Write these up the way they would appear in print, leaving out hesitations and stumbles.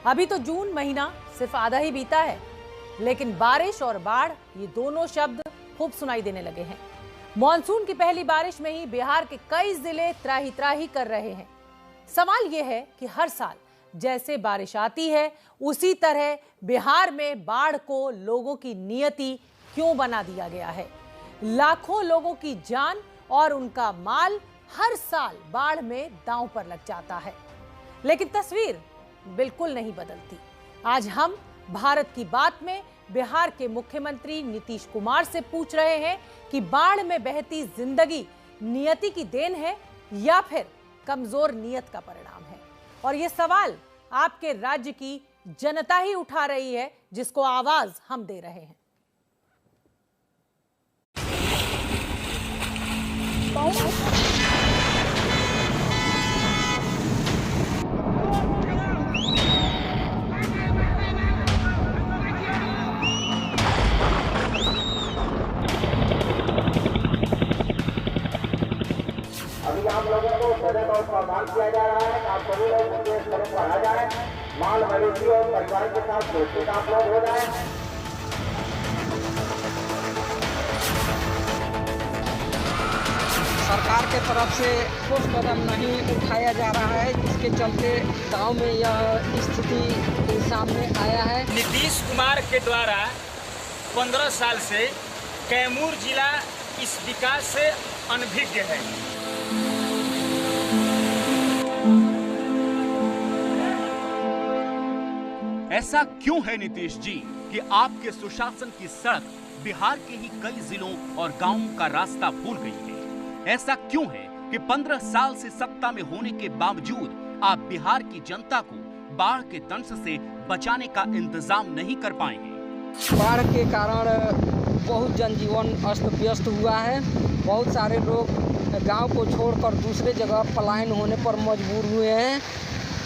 अभी तो जून महीना सिर्फ आधा ही बीता है, लेकिन बारिश और बाढ़ ये दोनों शब्द खूब सुनाई देने लगे हैं। मॉनसून की पहली बारिश में ही बिहार के कई जिले त्राही त्राही कर रहे हैं। सवाल यह है कि हर साल जैसे बारिश आती है, उसी तरह बिहार में बाढ़ को लोगों की नियति क्यों बना दिया गया है। लाखों लोगों की जान और उनका माल हर साल बाढ़ में दांव पर लग जाता है, लेकिन तस्वीर बिल्कुल नहीं बदलती। आज हम भारत की बात में बिहार के मुख्यमंत्री नीतीश कुमार से पूछ रहे हैं कि बाढ़ में बहती जिंदगी नियति की देन है या फिर कमजोर नियत का परिणाम है। और यह सवाल आपके राज्य की जनता ही उठा रही है, जिसको आवाज हम दे रहे हैं। अभी आप लोगों को सजग और सावधान किया जा रहा है। आप सभी लोग मुझे सड़क पर आ जाए, माल मवेशी और परिवार के साथ सुरक्षित आप लोग हो जाए। सरकार के तरफ से ठोस कदम नहीं उठाया जा रहा है, जिसके चलते गांव में यह स्थिति सामने आया है। नीतीश कुमार के द्वारा 15 साल से कैमूर जिला इस विकास से अनभिज्ञ है। ऐसा क्यों है नीतीश जी कि आपके सुशासन की सड़क बिहार के ही कई जिलों और गांवों का रास्ता भूल गई है। ऐसा क्यों है कि 15 साल से सत्ता में होने के बावजूद आप बिहार की जनता को बाढ़ के दंश से बचाने का इंतजाम नहीं कर पाए हैं। बाढ़ के कारण बहुत जनजीवन अस्त व्यस्त हुआ है। बहुत सारे लोग गांव को छोड़कर दूसरे जगह पलायन होने पर मजबूर हुए हैं।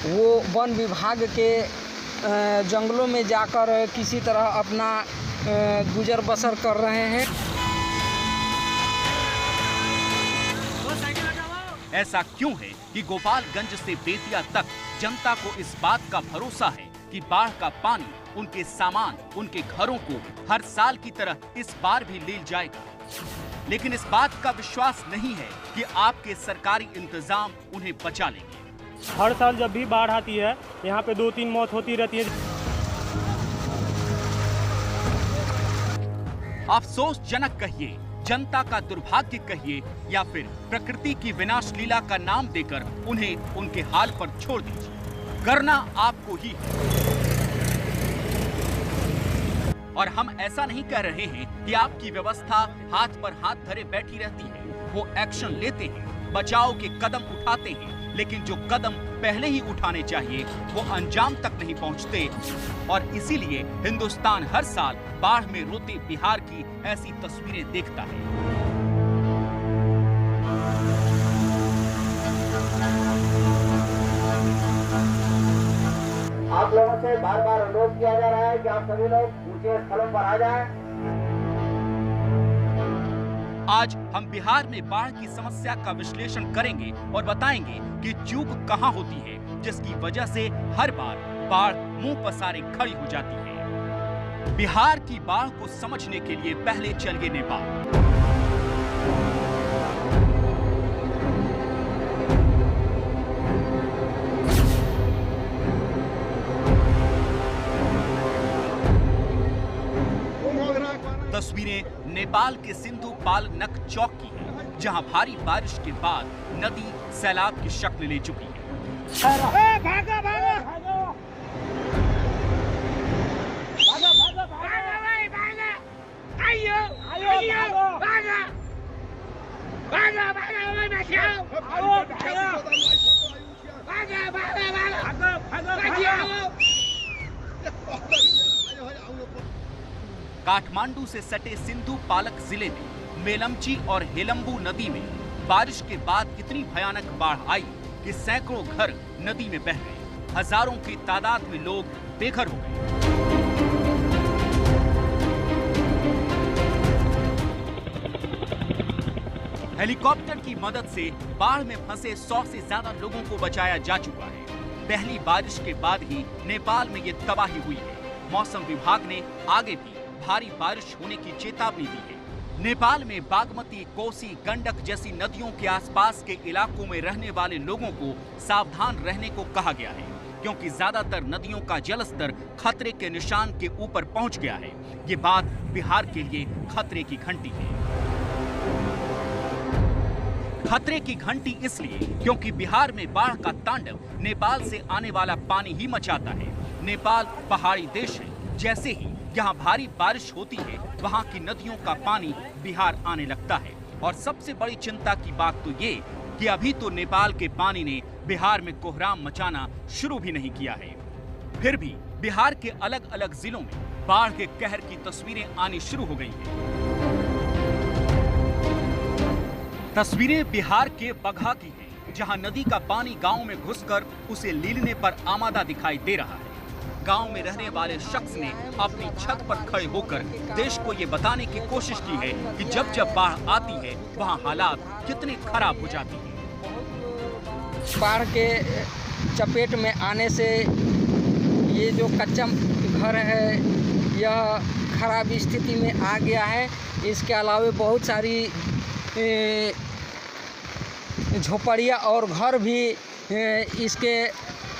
वो वन विभाग के जंगलों में जाकर किसी तरह अपना गुजर बसर कर रहे हैं। ऐसा क्यों है कि गोपालगंज से बेतिया तक जनता को इस बात का भरोसा है कि बाढ़ का पानी उनके सामान, उनके घरों को हर साल की तरह इस बार भी ले जाएगा, लेकिन इस बात का विश्वास नहीं है कि आपके सरकारी इंतजाम उन्हें बचा लेंगे। हर साल जब भी बाढ़ आती है, यहाँ पे 2-3 मौत होती रहती है। अफसोसजनक कहिए, जनता का दुर्भाग्य कहिए, या फिर प्रकृति की विनाश लीला का नाम देकर उन्हें उनके हाल पर छोड़ दीजिए। करना आपको ही है। और हम ऐसा नहीं कह रहे हैं कि आपकी व्यवस्था हाथ पर हाथ धरे बैठी रहती है। वो एक्शन लेते हैं, बचाव के कदम उठाते हैं, लेकिन जो कदम पहले ही उठाने चाहिए वो अंजाम तक नहीं पहुंचते। और इसीलिए हिंदुस्तान हर साल बाढ़ में रोते बिहार की ऐसी तस्वीरें देखता है। आप लोगों से बार बार अनुरोध किया जा रहा है कि आप सभी लोग ऊंचे स्थलों पर आ जाएं। आज हम बिहार में बाढ़ की समस्या का विश्लेषण करेंगे और बताएंगे कि चूक कहां होती है, जिसकी वजह से हर बार बाढ़ मुंह पसारे खड़ी हो जाती है। बिहार की बाढ़ को समझने के लिए पहले चलिए नेपाल। तस्वीरें नेपाल के सिंधु पाल नक चौक की है, जहां भारी बारिश के बाद नदी सैलाब की शक्ल ले चुकी है। भागा भागा काठमांडू से सटे सिंधु पालक जिले में मेलमची और हेलंबू नदी में बारिश के बाद इतनी भयानक बाढ़ आई कि सैकड़ों घर नदी में बह गए। हजारों की तादाद में लोग बेघर हो गए। हेलीकॉप्टर की मदद से बाढ़ में फंसे 100 से ज्यादा लोगों को बचाया जा चुका है। पहली बारिश के बाद ही नेपाल में ये तबाही हुई है। मौसम विभाग ने आगे भी भारी बारिश होने की चेतावनी दी है। नेपाल में बागमती, कोसी, गंडक जैसी नदियों के आसपास के इलाकों में रहने वाले लोगों को सावधान रहने को कहा गया है, क्योंकि ज्यादातर नदियों का जलस्तर खतरे के निशान के ऊपर पहुंच गया है। ये बात बिहार के लिए खतरे की घंटी है। खतरे की घंटी इसलिए क्योंकि बिहार में बाढ़ का तांडव नेपाल से आने वाला पानी ही मचाता है। नेपाल पहाड़ी देश है, जैसे ही यहाँ भारी बारिश होती है वहाँ की नदियों का पानी बिहार आने लगता है। और सबसे बड़ी चिंता की बात तो ये कि अभी तो नेपाल के पानी ने बिहार में कोहराम मचाना शुरू भी नहीं किया है। फिर भी बिहार के अलग अलग जिलों में बाढ़ के कहर की तस्वीरें आनी शुरू हो गई हैं। तस्वीरें बिहार के बगहा की हैं, जहां नदी का पानी गांव में घुसकर उसे लीलने पर आमादा दिखाई दे रहा है। गांव में रहने वाले शख्स ने अपनी छत पर खड़े होकर देश को ये बताने की कोशिश की है कि जब जब बाढ़ आती है वहां हालात कितने खराब हो जाती हैं। बाढ़ के चपेट में आने से ये जो कच्चा घर है यह खराब स्थिति में आ गया है। इसके अलावा बहुत सारी झोपड़ियाँ और घर भी इसके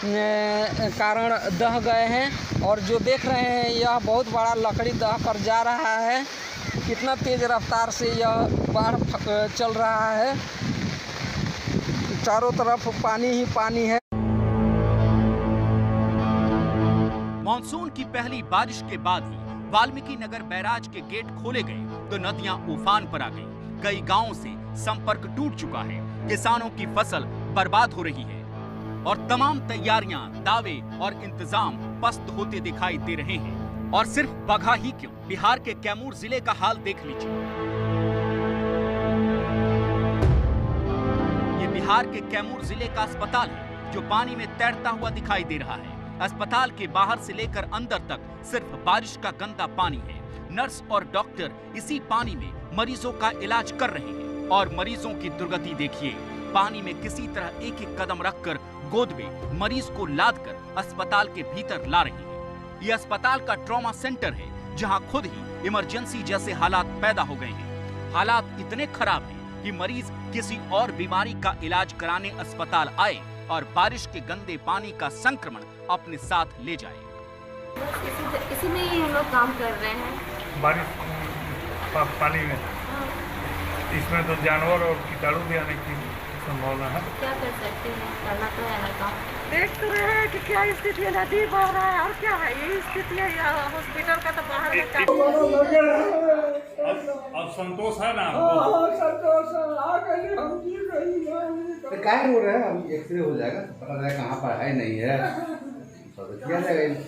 कारण दह गए हैं। और जो देख रहे हैं यह बहुत बड़ा लकड़ी दह कर जा रहा है। कितना तेज रफ्तार से यह बाढ़ चल रहा है, चारों तरफ पानी ही पानी है। मानसून की पहली बारिश के बाद ही वाल्मीकि नगर बैराज के गेट खोले गए तो नदियां उफान पर आ गईं। कई गांवों से संपर्क टूट चुका है। किसानों की फसल बर्बाद हो रही है और तमाम तैयारियां, दावे और इंतजाम पस्त होते दिखाई दे रहे हैं। और सिर्फ बगहा ही क्यों, बिहार के कैमूर जिले का हाल देख लीजिए। ये बिहार के कैमूर जिले का अस्पताल है जो पानी में तैरता हुआ दिखाई दे रहा है। अस्पताल के बाहर से लेकर अंदर तक सिर्फ बारिश का गंदा पानी है। नर्स और डॉक्टर इसी पानी में मरीजों का इलाज कर रहे हैं। और मरीजों की दुर्गति देखिए, पानी में किसी तरह एक एक कदम रखकर गोद में मरीज को लादकर अस्पताल के भीतर ला रही है। ये अस्पताल का ट्रॉमा सेंटर है, जहां खुद ही इमरजेंसी जैसे हालात पैदा हो गए हैं। हालात इतने खराब हैं कि मरीज किसी और बीमारी का इलाज कराने अस्पताल आए और बारिश के गंदे पानी का संक्रमण अपने साथ ले जाए। इसी में ही हम लोग काम कर रहे हैं। बारिश पानी में इसमें तो जानवर और कीटाणु भी आने की संभावना है। क्या कर सकते हैं, करना तो है ना काम। देख तो रहे हैं कि क्या स्थिति है, नदी बह रहा है और क्या है ये स्थिति है। हॉस्पिटल का तो बाहर में अब संतोष है ना? संतोष क्या हो रहा है, अब एक्सरे हो जाएगा, पता चलेगा कहाँ पर है नहीं है, तो किया जाएगा।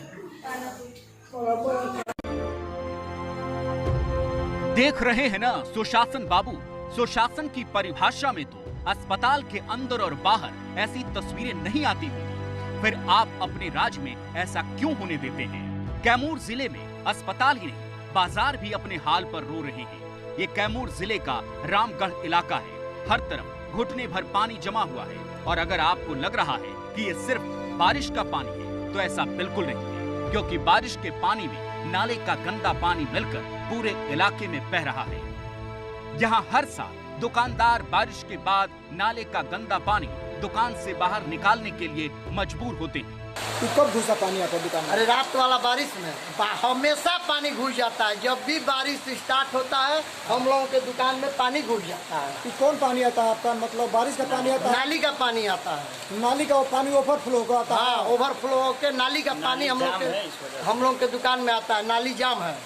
देख रहे हैं ना सुशासन बाबू। सुशासन की परिभाषा में तो अस्पताल के अंदर और बाहर ऐसी तस्वीरें नहीं आती होंगी, फिर आप अपने राज्य में ऐसा क्यों होने देते हैं? कैमूर जिले में अस्पताल ही नहीं, बाजार भी अपने हाल पर रो रहे हैं। ये कैमूर जिले का रामगढ़ इलाका है। हर तरफ घुटने भर पानी जमा हुआ है। और अगर आपको लग रहा है कि ये सिर्फ बारिश का पानी है, तो ऐसा बिल्कुल नहीं है, क्योंकि बारिश के पानी में नाले का गंदा पानी मिलकर पूरे इलाके में बह रहा है। यहाँ हर साल दुकानदार बारिश के बाद नाले का गंदा पानी दुकान से बाहर निकालने के लिए मजबूर होते हैं। तो कब घुसा पानी आता दुकान में? अरे रात वाला बारिश में हमेशा पानी घुस जाता है। जब भी बारिश स्टार्ट होता है हम लोगों के दुकान में पानी घुस जाता है। तो कौन पानी आता है आपका, मतलब बारिश का पानी आता है? नाली का पानी आता है। नाली का पानी ओवरफ्लो होकर आता है? हाँ, ओवरफ्लो होकर नाली का पानी हम लोग के दुकान में आता है। नाली जाम है।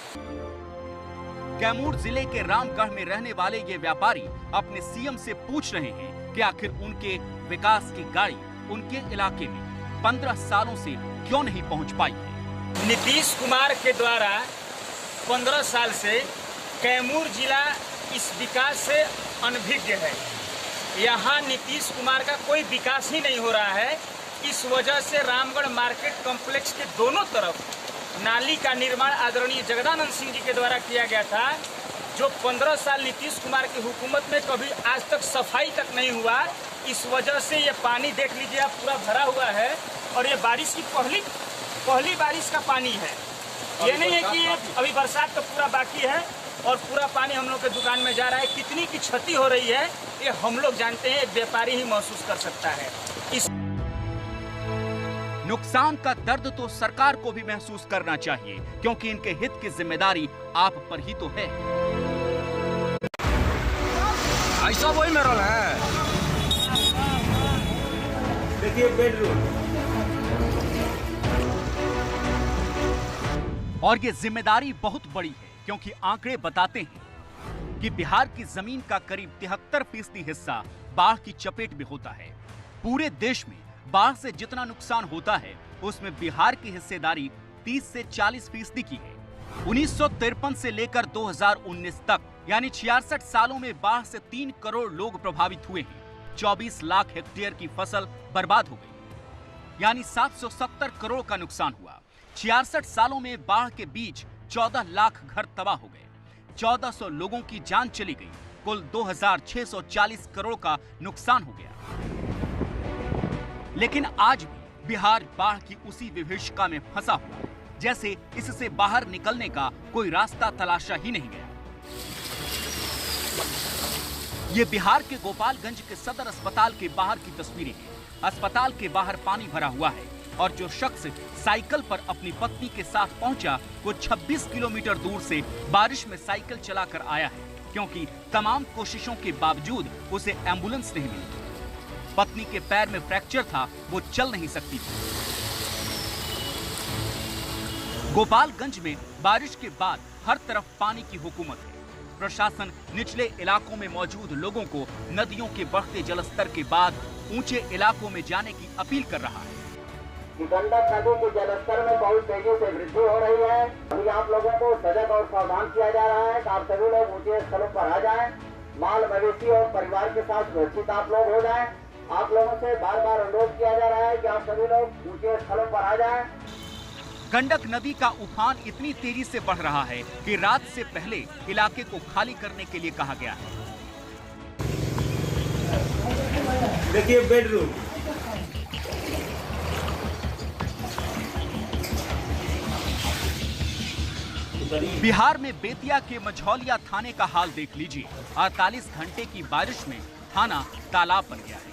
कैमूर जिले के रामगढ़ में रहने वाले ये व्यापारी अपने सीएम से पूछ रहे हैं कि आखिर उनके विकास की गाड़ी उनके इलाके में 15 सालों से क्यों नहीं पहुंच पाई है। नीतीश कुमार के द्वारा 15 साल से कैमूर जिला इस विकास से अनभिज्ञ है। यहाँ नीतीश कुमार का कोई विकास ही नहीं हो रहा है। इस वजह से रामगढ़ मार्केट कॉम्प्लेक्स के दोनों तरफ नाली का निर्माण आदरणीय जगदानंद सिंह जी के द्वारा किया गया था, जो 15 साल नीतीश कुमार की हुकूमत में कभी आज तक सफाई तक नहीं हुआ। इस वजह से ये पानी देख लीजिए आप पूरा भरा हुआ है और ये बारिश की पहली बारिश का पानी है। ये नहीं है कि अभी बरसात का पूरा बाकी है और पूरा पानी हम लोग के दुकान में जा रहा है। कितनी की क्षति हो रही है ये हम लोग जानते हैं, एक व्यापारी ही महसूस कर सकता है। इस नुकसान का दर्द तो सरकार को भी महसूस करना चाहिए, क्योंकि इनके हित की जिम्मेदारी आप पर ही तो है। ऐसा वही मेरा है। देखिए बेडरूम, और ये जिम्मेदारी बहुत बड़ी है, क्योंकि आंकड़े बताते हैं कि बिहार की जमीन का करीब 73% हिस्सा बाढ़ की चपेट में होता है। पूरे देश में बाढ़ से जितना नुकसान होता है उसमें बिहार की हिस्सेदारी 30 से 40% की है। 1953 से लेकर 2019 तक यानी 66 सालों में बाढ़ से 3 करोड़ लोग प्रभावित हुए हैं। 24 लाख हेक्टेयर की फसल बर्बाद हो गई, यानी 770 करोड़ का नुकसान हुआ। 66 सालों में बाढ़ के बीच 14 लाख घर तबाह हो गए, 1400 लोगों की जान चली गई, कुल 2640 करोड़ का नुकसान हो गया। लेकिन आज भी बिहार बाढ़ की उसी विभीषिका में फंसा हुआ, जैसे इससे बाहर निकलने का कोई रास्ता तलाशा ही नहीं गया। ये बिहार के गोपालगंज के सदर अस्पताल के बाहर की तस्वीरें हैं। अस्पताल के बाहर पानी भरा हुआ है और जो शख्स साइकिल पर अपनी पत्नी के साथ पहुंचा वो 26 किलोमीटर दूर से बारिश में साइकिल चलाकर आया है, क्योंकि तमाम कोशिशों के बावजूद उसे एम्बुलेंस नहीं मिली। पत्नी के पैर में फ्रैक्चर था, वो चल नहीं सकती थी। गोपालगंज में बारिश के बाद हर तरफ पानी की हुकूमत है। प्रशासन निचले इलाकों में मौजूद लोगों को नदियों के बढ़ते जलस्तर के बाद ऊंचे इलाकों में जाने की अपील कर रहा है। गंडक नदी के जलस्तर में बहुत तेजी से वृद्धि हो रही है। अभी आप लोगों को सजग और सावधान किया जा रहा है कि आप सभी लोग ऊंचे स्थलों पर आ जाएं, माल मवेशी और परिवार के साथ सुरक्षित आप लोग हो जाएं। आप लोगों से बार बार अनुरोध किया जा रहा है कि आप सभी लोग ऊंचे स्थलों पर आ जाएं। गंडक नदी का उफान इतनी तेजी से बढ़ रहा है कि रात से पहले इलाके को खाली करने के लिए कहा गया है। देखिए बेडरूम, बिहार में बेतिया के मझौलिया थाने का हाल देख लीजिए। 48 घंटे की बारिश में थाना तालाब बन गया है।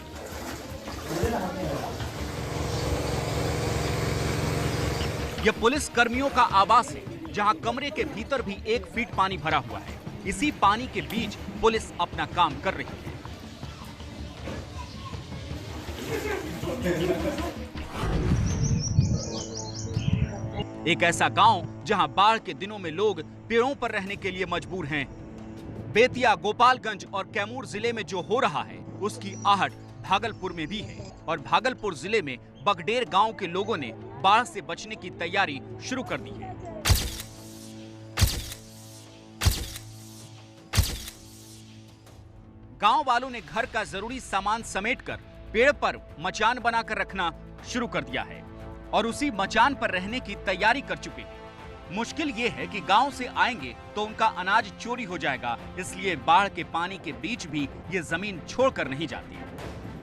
यह पुलिस कर्मियों का आवास है, जहां कमरे के भीतर भी 1 फीट पानी भरा हुआ है। इसी पानी के बीच पुलिस अपना काम कर रही है। एक ऐसा गांव जहां बाढ़ के दिनों में लोग पेड़ों पर रहने के लिए मजबूर हैं। बेतिया, गोपालगंज और कैमूर जिले में जो हो रहा है उसकी आहट भागलपुर में भी है। और भागलपुर जिले में बगडेर गांव के लोगों ने बाढ़ से बचने की तैयारी शुरू कर दी है। गांव वालों ने घर का जरूरी सामान समेटकर पेड़ पर मचान बनाकर रखना शुरू कर दिया है और उसी मचान पर रहने की तैयारी कर चुके हैं। मुश्किल ये है कि गांव से आएंगे तो उनका अनाज चोरी हो जाएगा, इसलिए बाढ़ के पानी के बीच भी ये जमीन छोड़कर नहीं जाती।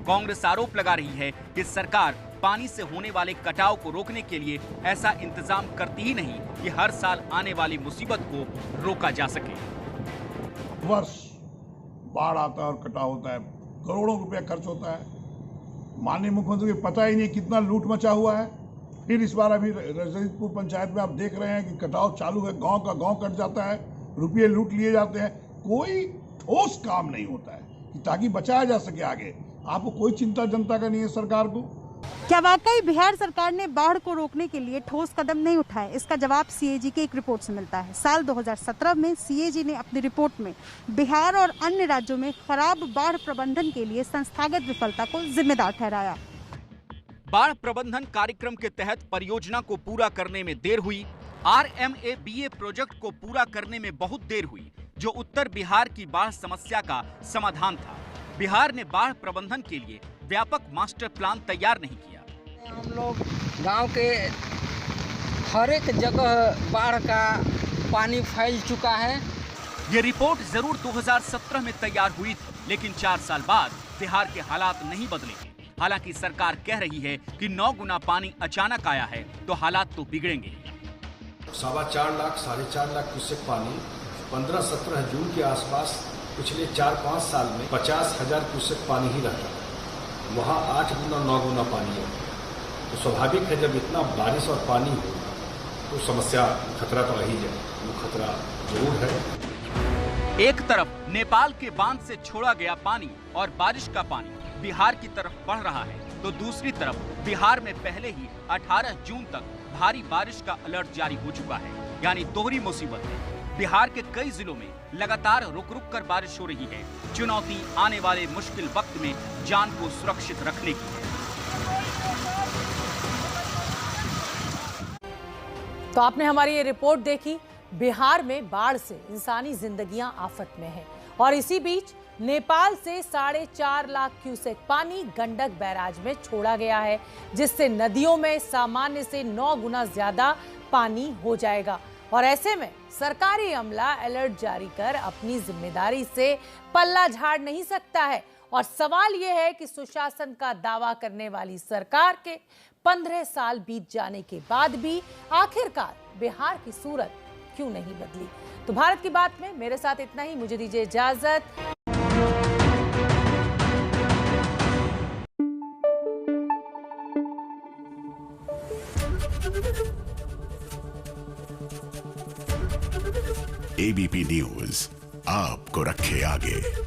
कांग्रेस आरोप लगा रही है कि सरकार पानी से होने वाले कटाव को रोकने के लिए ऐसा इंतजाम करती ही नहीं कि हर साल आने वाली मुसीबत को रोका जा सके। वर्ष बाढ़ आता है और कटाव होता है, करोड़ों रुपया खर्च होता है। माननीय मुख्यमंत्री को पता ही नहीं कितना लूट मचा हुआ है। फिर इस बार अभी रजनीतपुर पंचायत में आप देख रहे हैं कि कटाव चालू है, गांव का गांव कट जाता है, रुपये लूट लिए जाते हैं, कोई ठोस काम नहीं होता है कि ताकि बचाया जा सके आगे। आपको कोई चिंता जनता का नहीं है सरकार को। क्या वाकई बिहार सरकार ने बाढ़ को रोकने के लिए ठोस कदम नहीं उठाए? इसका जवाब सीएजी की एक रिपोर्ट से मिलता है। साल 2017 में सीएजी ने अपनी रिपोर्ट में बिहार और अन्य राज्यों में खराब बाढ़ प्रबंधन के लिए संस्थागत विफलता को जिम्मेदार ठहराया। बाढ़ प्रबंधन कार्यक्रम के तहत परियोजना को पूरा करने में देर हुई। RMABA प्रोजेक्ट को पूरा करने में बहुत देर हुई, जो उत्तर बिहार की बाढ़ समस्या का समाधान था। बिहार ने बाढ़ प्रबंधन के लिए व्यापक मास्टर प्लान तैयार नहीं किया। हम लोग गांव के हर एक जगह बाढ़ का पानी फैल चुका है। ये रिपोर्ट जरूर 2017 में तैयार हुई थी, लेकिन 4 साल बाद बिहार के हालात नहीं बदले। हालांकि सरकार कह रही है कि 9 गुना पानी अचानक आया है तो हालात तो बिगड़ेंगे। 4.25 लाख 4.5 लाख क्यूसेक पानी 15-17 जून के आसपास पिछले 4-5 साल में 50,000 क्यूसेक पानी ही रहता है। वहाँ 8 गुना 9 गुना पानी है, तो स्वाभाविक है जब इतना बारिश और पानी हो तो समस्या खतरा तो रही है, वो खतरा जरूर है। एक तरफ नेपाल के बांध से छोड़ा गया पानी और बारिश का पानी बिहार की तरफ बढ़ रहा है, तो दूसरी तरफ बिहार में पहले ही 18 जून तक भारी बारिश का अलर्ट जारी हो चुका है। यानी दोहरी मुसीबत है। बिहार के कई जिलों में लगातार रुक रुक कर बारिश हो रही है। चुनौती आने वाले मुश्किल वक्त में जान को सुरक्षित रखने की है। तो आपने हमारी ये रिपोर्ट देखी। बिहार में बाढ़ से इंसानी जिंदगियां आफत में हैं और इसी बीच नेपाल से 4.5 लाख क्यूसेक पानी गंडक बैराज में छोड़ा गया है, जिससे नदियों में सामान्य से 9 गुना ज्यादा पानी हो जाएगा। और ऐसे में सरकारी अमला अलर्ट जारी कर अपनी जिम्मेदारी से पल्ला झाड़ नहीं सकता है। और सवाल यह है कि सुशासन का दावा करने वाली सरकार के 15 साल बीत जाने के बाद भी आखिरकार बिहार की सूरत क्यों नहीं बदली। तो भारत की बात में मेरे साथ इतना ही। मुझे दीजिए इजाजत। एबीपी न्यूज आपको रखे आगे।